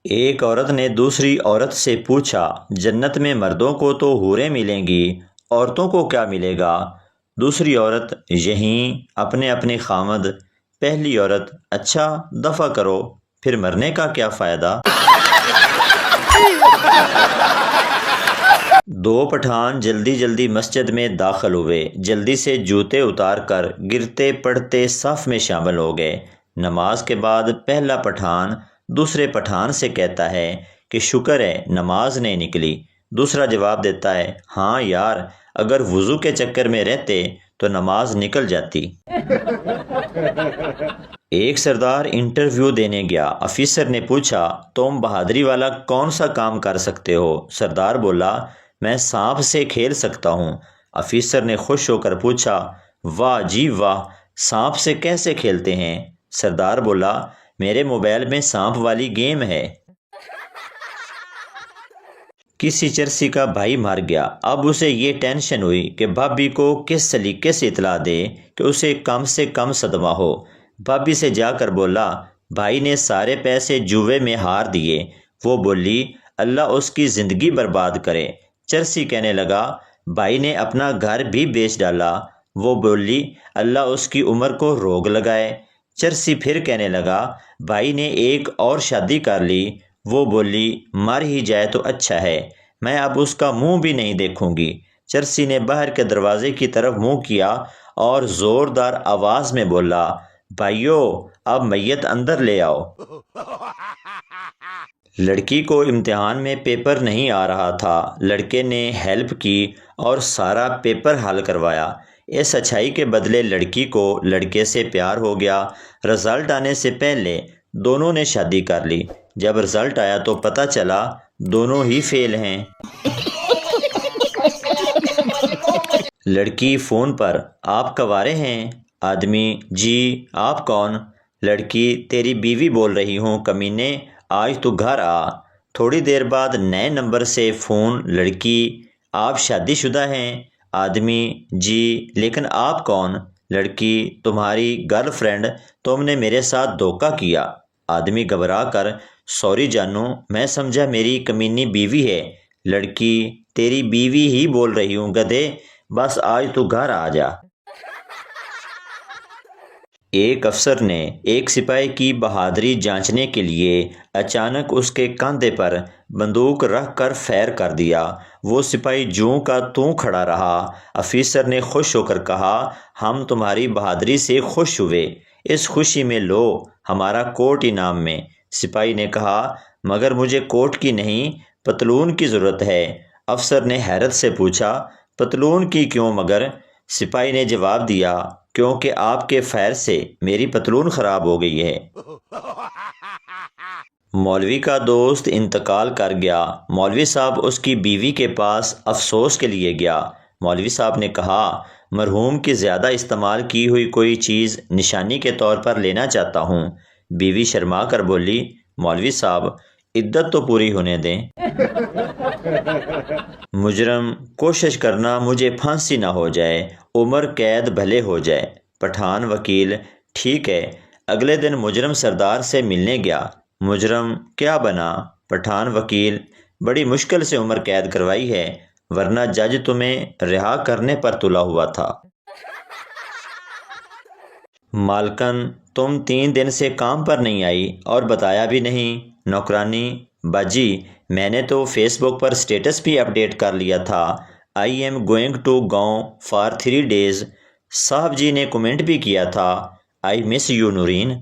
ایک عورت نے دوسری عورت سے پوچھا، جنت میں مردوں کو تو حوریں ملیں گی، عورتوں کو کیا ملے گا؟ دوسری عورت، یہیں اپنے اپنے خامد۔ پہلی عورت، اچھا دفع کرو، پھر مرنے کا کیا فائدہ؟ دو پٹھان جلدی جلدی مسجد میں داخل ہوئے، جلدی سے جوتے اتار کر گرتے پڑتے صف میں شامل ہو گئے۔ نماز کے بعد پہلا پٹھان دوسرے پٹھان سے کہتا ہے کہ شکر ہے نماز نہیں نکلی۔ دوسرا جواب دیتا ہے، ہاں یار، اگر وضو کے چکر میں رہتے تو نماز نکل جاتی۔ ایک سردار انٹرویو دینے گیا۔ آفیسر نے پوچھا، تم بہادری والا کون سا کام کر سکتے ہو؟ سردار بولا، میں سانپ سے کھیل سکتا ہوں۔ آفیسر نے خوش ہو کر پوچھا، واہ جی واہ، سانپ سے کیسے کھیلتے ہیں؟ سردار بولا، میرے موبائل میں سانپ والی گیم ہے۔ کسی چرسی کا بھائی مر گیا۔ اب اسے یہ ٹینشن ہوئی کہ بھابی کو کس سلیقے سے اطلاع دے کہ اسے کم سے کم صدمہ ہو۔ بھابی سے جا کر بولا، بھائی نے سارے پیسے جوئے میں ہار دیے۔ وہ بولی، اللہ اس کی زندگی برباد کرے۔ چرسی کہنے لگا، بھائی نے اپنا گھر بھی بیچ ڈالا۔ وہ بولی، اللہ اس کی عمر کو روگ لگائے۔ چرسی پھر کہنے لگا، بھائی نے ایک اور شادی کر لی۔ وہ بولی، مر ہی جائے تو اچھا ہے، میں اب اس کا منہ بھی نہیں دیکھوں گی۔ چرسی نے باہر کے دروازے کی طرف منہ کیا اور زوردار آواز میں بولا، بھائیو، اب میت اندر لے آؤ۔ لڑکی کو امتحان میں پیپر نہیں آ رہا تھا۔ لڑکے نے ہیلپ کی اور سارا پیپر حل کروایا۔ اس اچھائی کے بدلے لڑکی کو لڑکے سے پیار ہو گیا۔ رزلٹ آنے سے پہلے دونوں نے شادی کر لی۔ جب رزلٹ آیا تو پتہ چلا دونوں ہی فیل ہیں۔ لڑکی فون پر، آپ کنوارے ہیں؟ آدمی، جی، آپ کون؟ لڑکی، تیری بیوی بول رہی ہوں کمینے، آج تو گھر آ۔ تھوڑی دیر بعد نئے نمبر سے فون۔ لڑکی، آپ شادی شدہ ہیں؟ آدمی، جی، لیکن آپ کون؟ لڑکی، تمہاری گرل فرینڈ، تم نے میرے ساتھ دھوکہ کیا۔ آدمی گھبرا کر، سوری جانو، میں سمجھا میری کمینی بیوی ہے۔ لڑکی، تیری بیوی ہی بول رہی ہوں گدھے، بس آج تو گھر آ جا۔ ایک افسر نے ایک سپاہی کی بہادری جانچنے کے لیے اچانک اس کے کاندھے پر بندوق رکھ کر فائر کر دیا۔ وہ سپاہی جوں کا توں کھڑا رہا۔ افسر نے خوش ہو کر کہا، ہم تمہاری بہادری سے خوش ہوئے، اس خوشی میں لو ہمارا کوٹ انعام میں۔ سپاہی نے کہا، مگر مجھے کوٹ کی نہیں، پتلون کی ضرورت ہے۔ افسر نے حیرت سے پوچھا، پتلون کی کیوں مگر؟ سپاہی نے جواب دیا، کیونکہ آپ کے فائر سے میری پتلون خراب ہو گئی ہے۔ مولوی کا دوست انتقال کر گیا۔ مولوی صاحب اس کی بیوی کے پاس افسوس کے لیے گیا۔ مولوی صاحب نے کہا، مرحوم کی زیادہ استعمال کی ہوئی کوئی چیز نشانی کے طور پر لینا چاہتا ہوں۔ بیوی شرما کر بولی، مولوی صاحب، عدت تو پوری ہونے دیں۔ مجرم، کوشش کرنا مجھے پھانسی نہ ہو جائے، عمر قید بھلے ہو جائے۔ پٹھان وکیل، ٹھیک ہے۔ اگلے دن مجرم سردار سے ملنے گیا۔ مجرم، کیا بنا؟ پٹھان وکیل، بڑی مشکل سے عمر قید کروائی ہے، ورنہ جج تمہیں رہا کرنے پر تلا ہوا تھا۔ مالکن، تم 3 دن سے کام پر نہیں آئی اور بتایا بھی نہیں۔ نوکرانی، باجی، میں نے تو فیس بک پر سٹیٹس بھی اپڈیٹ کر لیا تھا، آئی ایم گوئنگ ٹو گاؤں فار 3 days۔ صاحب جی نے کومنٹ بھی کیا تھا، آئی مس یو نورین۔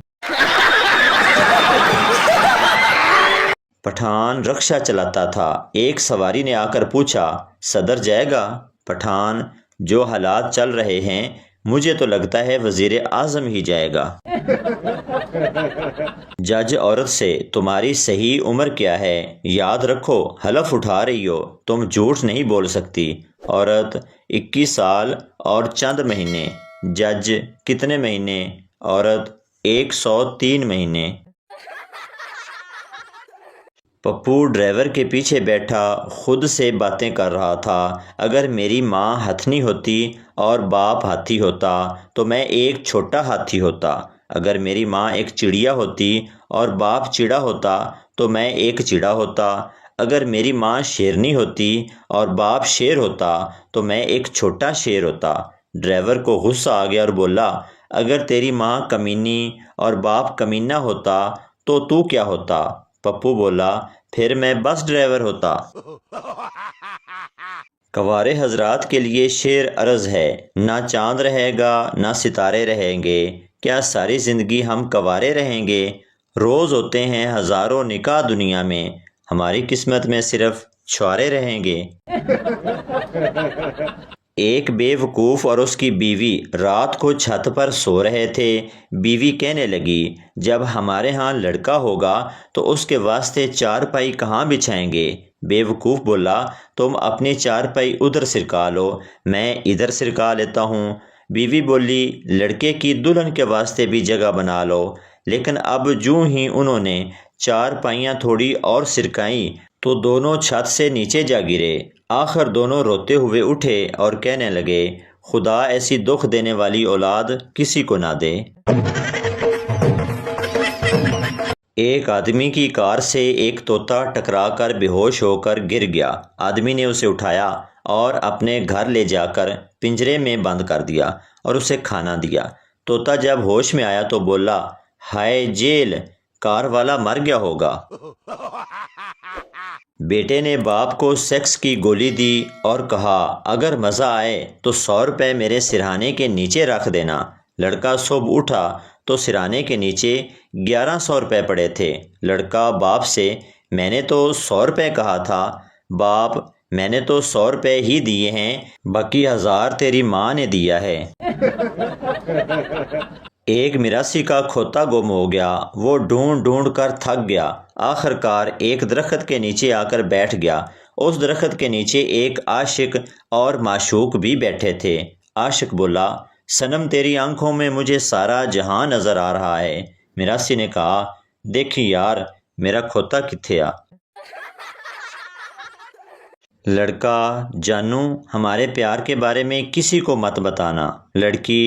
پٹھان رکشہ چلاتا تھا۔ ایک سواری نے آ کر پوچھا، صدر جائے گا؟ پٹھان، جو حالات چل رہے ہیں مجھے تو لگتا ہے وزیر اعظم ہی جائے گا۔ جج عورت سے، تمہاری صحیح عمر کیا ہے؟ یاد رکھو حلف اٹھا رہی ہو، تم جھوٹ نہیں بول سکتی۔ عورت، 21 سال اور چند مہینے۔ جج، کتنے مہینے؟ عورت، 103 مہینے۔ پپو ڈرائیور کے پیچھے بیٹھا خود سے باتیں کر رہا تھا، اگر میری ماں ہتھنی ہوتی اور باپ ہاتھی ہوتا تو میں ایک چھوٹا ہاتھی ہوتا۔ اگر میری ماں ایک چڑیا ہوتی اور باپ چڑا ہوتا تو میں ایک چڑا ہوتا، اگر میری ماں شیرنی ہوتی اور باپ شیر ہوتا تو میں ایک چھوٹا شیر ہوتا۔ ڈرائیور کو غصہ آ گیا اور بولا، اگر تیری ماں کمینی اور باپ کمینہ ہوتا تو کیا ہوتا؟ پپو بولا، پھر میں بس ڈرائیور ہوتا۔ کوارے حضرات کے لیے شعر عرض ہے، نہ چاند رہے گا نہ ستارے رہیں گے، کیا ساری زندگی ہم کوارے رہیں گے؟ روز ہوتے ہیں ہزاروں نکاح دنیا میں، ہماری قسمت میں صرف چھوارے رہیں گے۔ ایک بے وقوف اور اس کی بیوی رات کو چھت پر سو رہے تھے۔ بیوی کہنے لگی، جب ہمارے ہاں لڑکا ہوگا تو اس کے واسطے چارپائی کہاں بچھائیں گے؟ بے وقوف بولا، تم اپنی چارپائی ادھر سرکا لو، میں ادھر سرکا لیتا ہوں۔ بیوی بولی، لڑکے کی دلہن کے واسطے بھی جگہ بنا لو۔ لیکن اب جوں ہی انہوں نے چارپائیاں تھوڑی اور سرکائیں تو دونوں چھت سے نیچے جا گرے۔ آخر دونوں روتے ہوئے اٹھے اور کہنے لگے، خدا ایسی دکھ دینے والی اولاد کسی کو نہ دے۔ ایک آدمی کی کار سے ایک طوطا ٹکرا کر بے ہوش ہو کر گر گیا۔ آدمی نے اسے اٹھایا اور اپنے گھر لے جا کر پنجرے میں بند کر دیا اور اسے کھانا دیا۔ طوطا جب ہوش میں آیا تو بولا، ہائے جیل، کار والا مر گیا ہوگا۔ بیٹے نے باپ کو سیکس کی گولی دی اور کہا، اگر مزہ آئے تو 100 روپے میرے سرہانے کے نیچے رکھ دینا۔ لڑکا صبح اٹھا تو سرہانے کے نیچے 1100 روپے پڑے تھے۔ لڑکا باپ سے، میں نے تو 100 روپے کہا تھا۔ باپ، میں نے تو 100 روپے ہی دیے ہیں، باقی 1000 تیری ماں نے دیا ہے۔ ایک مراسی کا کھوتا گم ہو گیا، وہ ڈھونڈ ڈھونڈ کر تھک گیا، آخر کار ایک درخت کے نیچے آ کر بیٹھ گیا۔ اس درخت کے نیچے ایک عاشق اور معشوق بھی بیٹھے تھے۔ عاشق بولا، صنم تیری آنکھوں میں مجھے سارا جہاں نظر آ رہا ہے۔ مراسی نے کہا، دیکھی یار، میرا کھوتا کتھے آ؟ لڑکا، جانو، ہمارے پیار کے بارے میں کسی کو مت بتانا۔ لڑکی،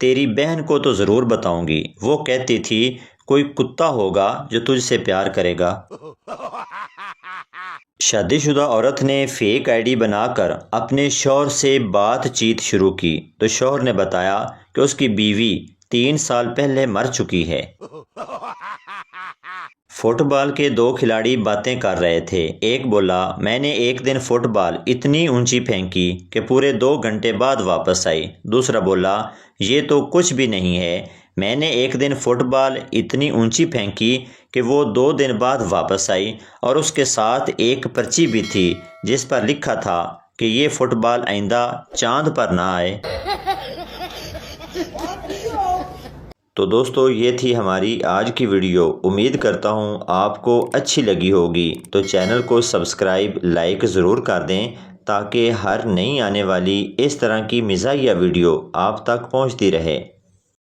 تیری بہن کو تو ضرور بتاؤں گی، وہ کہتی تھی کوئی کتا ہوگا جو تجھ سے پیار کرے گا۔ شادی شدہ عورت نے فیک آئی ڈی بنا کر اپنے شوہر سے بات چیت شروع کی تو شوہر نے بتایا کہ اس کی بیوی 3 سال پہلے مر چکی ہے۔ فٹ بال کے 2 کھلاڑی باتیں کر رہے تھے۔ ایک بولا، میں نے ایک دن فٹ بال اتنی اونچی پھینکی کہ پورے 2 گھنٹے بعد واپس آئی۔ دوسرا بولا، یہ تو کچھ بھی نہیں ہے، میں نے ایک دن فٹ بال اتنی اونچی پھینکی کہ وہ 2 دن بعد واپس آئی اور اس کے ساتھ ایک پرچی بھی تھی جس پر لکھا تھا کہ یہ فٹ بال آئندہ چاند پر نہ آئے۔ تو دوستو، یہ تھی ہماری آج کی ویڈیو۔ امید کرتا ہوں آپ کو اچھی لگی ہوگی، تو چینل کو سبسکرائب، لائک ضرور کر دیں تاکہ ہر نئی آنے والی اس طرح کی مزاحیہ ویڈیو آپ تک پہنچتی رہے۔